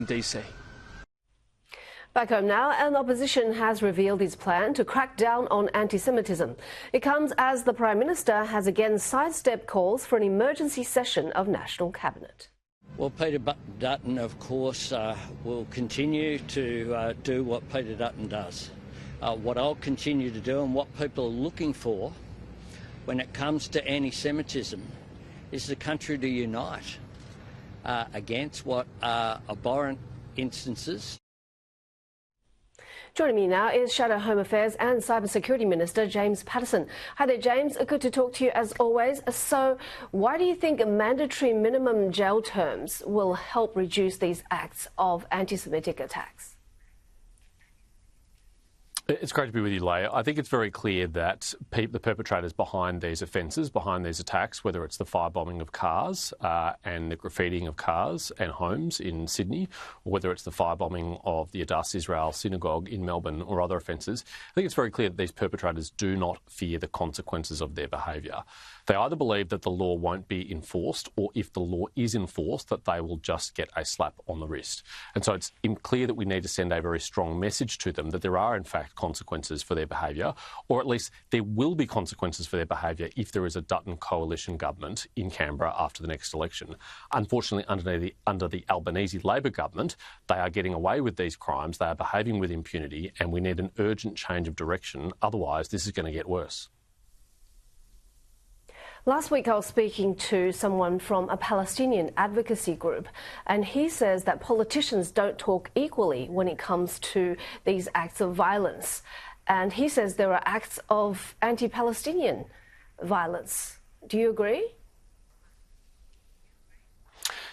DC. Back home now, and the opposition has revealed its plan to crack down on anti-Semitism. It comes as the Prime Minister has again sidestepped calls for an emergency session of National Cabinet. Well, Peter Dutton, of course, will continue to do what Peter Dutton does. What I'll continue to do and what people are looking for when it comes to anti-Semitism is the country to unite against what are abhorrent instances. Joining me now is Shadow Home Affairs and Cybersecurity Minister James Patterson. Hi there, James. Good to talk to you as always. So, why do you think mandatory minimum jail terms will help reduce these acts of anti-Semitic attacks? It's great to be with you, Leah. I think it's very clear that the perpetrators behind these offences, behind these attacks, whether it's the firebombing of cars and the graffitiing of cars and homes in Sydney, or whether it's the firebombing of the Adass Israel synagogue in Melbourne or other offences, I think it's very clear that these perpetrators do not fear the consequences of their behaviour. They either believe that the law won't be enforced, or if the law is enforced, that they will just get a slap on the wrist. And so it's clear that we need to send a very strong message to them that there are, in fact, consequences for their behaviour, or at least there will be consequences for their behaviour if there is a Dutton coalition government in Canberra after the next election. Unfortunately, under the Albanese Labor government, they are getting away with these crimes, they are behaving with impunity, and we need an urgent change of direction. Otherwise, this is going to get worse. Last week I was speaking to someone from a Palestinian advocacy group, and he says that politicians don't talk equally when it comes to these acts of violence. And he says there are acts of anti-Palestinian violence. Do you agree?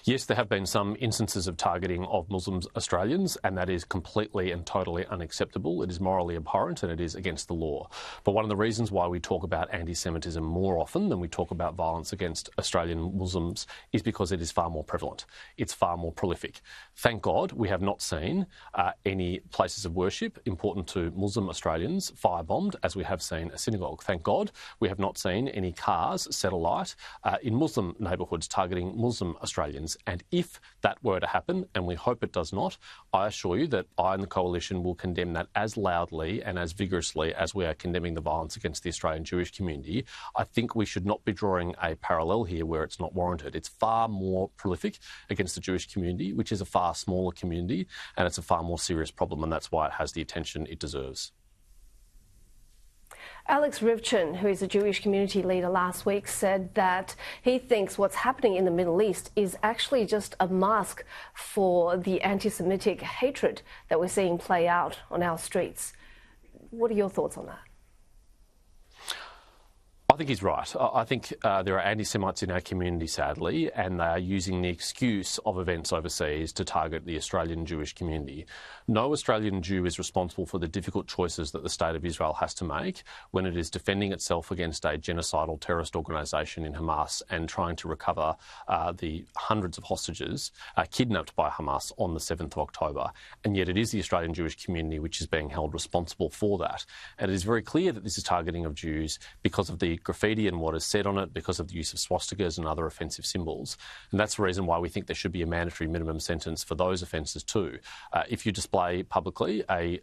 Yes, there have been some instances of targeting of Muslim Australians, and that is completely and totally unacceptable. It is morally abhorrent and it is against the law. But one of the reasons why we talk about anti-Semitism more often than we talk about violence against Australian Muslims is because it is far more prevalent. It's far more prolific. Thank God we have not seen any places of worship important to Muslim Australians firebombed, as we have seen a synagogue. Thank God we have not seen any cars set alight in Muslim neighbourhoods targeting Muslim Australians. And if that were to happen, and we hope it does not, I assure you that I and the Coalition will condemn that as loudly and as vigorously as we are condemning the violence against the Australian Jewish community. I think we should not be drawing a parallel here where it's not warranted. It's far more prolific against the Jewish community, which is a far smaller community, and it's a far more serious problem, and that's why it has the attention it deserves. Alex Rivchin, who is a Jewish community leader, last week said that he thinks what's happening in the Middle East is actually just a mask for the anti-Semitic hatred that we're seeing play out on our streets. What are your thoughts on that? I think he's right. I think there are anti-Semites in our community, sadly, and they are using the excuse of events overseas to target the Australian Jewish community. No Australian Jew is responsible for the difficult choices that the State of Israel has to make when it is defending itself against a genocidal terrorist organisation in Hamas and trying to recover the hundreds of hostages kidnapped by Hamas on the 7th of October. And yet it is the Australian Jewish community which is being held responsible for that. And it is very clear that this is targeting of Jews because of the graffiti and what is said on it, because of the use of swastikas and other offensive symbols. And that's the reason why we think there should be a mandatory minimum sentence for those offences too. If you display publicly a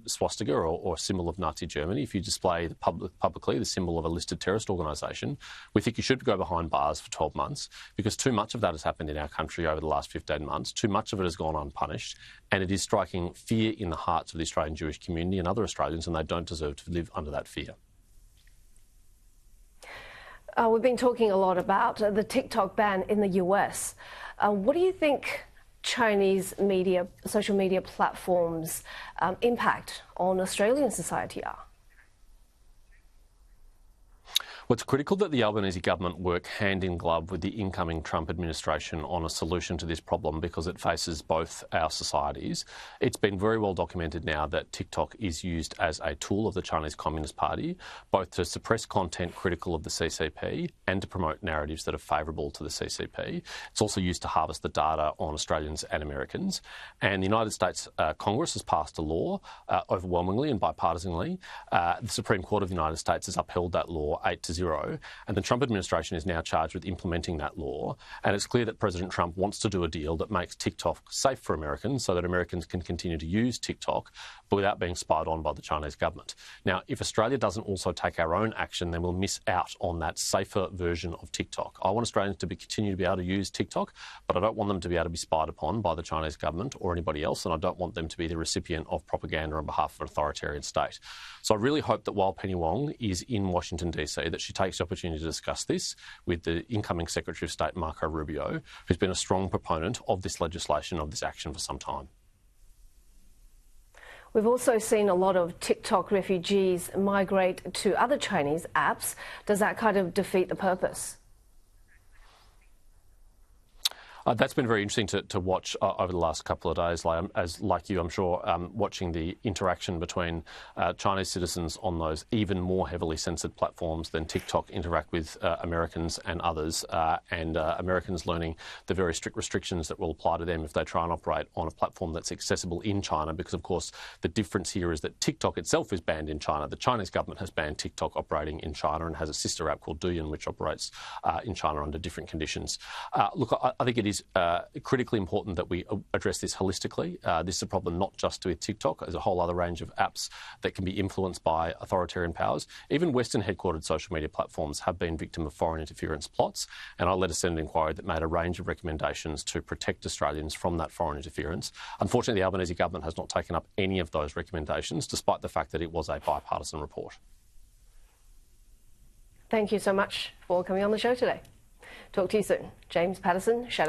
swastika or a symbol of Nazi Germany, if you display publicly the symbol of a listed terrorist organisation, we think you should go behind bars for 12 months because too much of that has happened in our country over the last 15 months. Too much of it has gone unpunished, and it is striking fear in the hearts of the Australian Jewish community and other Australians, and they don't deserve to live under that fear. We've been talking a lot about the Tik Tok ban in the US. What do you think Chinese media, social media platforms' impact on Australian society are? Well, it's critical that the Albanese government work hand in glove with the incoming Trump administration on a solution to this problem because it faces both our societies. It's been very well documented now that TikTok is used as a tool of the Chinese Communist Party, both to suppress content critical of the CCP and to promote narratives that are favourable to the CCP. It's also used to harvest the data on Australians and Americans. And the United States Congress has passed a law overwhelmingly and bipartisanly. The Supreme Court of the United States has upheld that law 8-0 zero, and the Trump administration is now charged with implementing that law. And it's clear that President Trump wants to do a deal that makes TikTok safe for Americans so that Americans can continue to use TikTok, but without being spied on by the Chinese government. Now, if Australia doesn't also take our own action, then we'll miss out on that safer version of TikTok. I want Australians to continue to be able to use TikTok, but I don't want them to be able to be spied upon by the Chinese government or anybody else, and I don't want them to be the recipient of propaganda on behalf of an authoritarian state. So I really hope that while Penny Wong is in Washington, D.C., that she takes the opportunity to discuss this with the incoming Secretary of State, Marco Rubio, who's been a strong proponent of this legislation, of this action for some time. We've also seen a lot of TikTok refugees migrate to other Chinese apps. Does that kind of defeat the purpose? That's been very interesting to watch over the last couple of days, like you, I'm sure, watching the interaction between Chinese citizens on those even more heavily censored platforms than TikTok interact with Americans and others, and Americans learning the very strict restrictions that will apply to them if they try and operate on a platform that's accessible in China, because, of course, the difference here is that TikTok itself is banned in China. The Chinese government has banned TikTok operating in China and has a sister app called Dutton, which operates in China under different conditions. Look, I think it is critically important that we address this holistically. This is a problem not just with TikTok. There's a whole other range of apps that can be influenced by authoritarian powers. Even Western-headquartered social media platforms have been victim of foreign interference plots, and I led a Senate inquiry that made a range of recommendations to protect Australians from that foreign interference. Unfortunately, the Albanese government has not taken up any of those recommendations, despite the fact that it was a bipartisan report. Thank you so much for coming on the show today. Talk to you soon. James Patterson, Shadow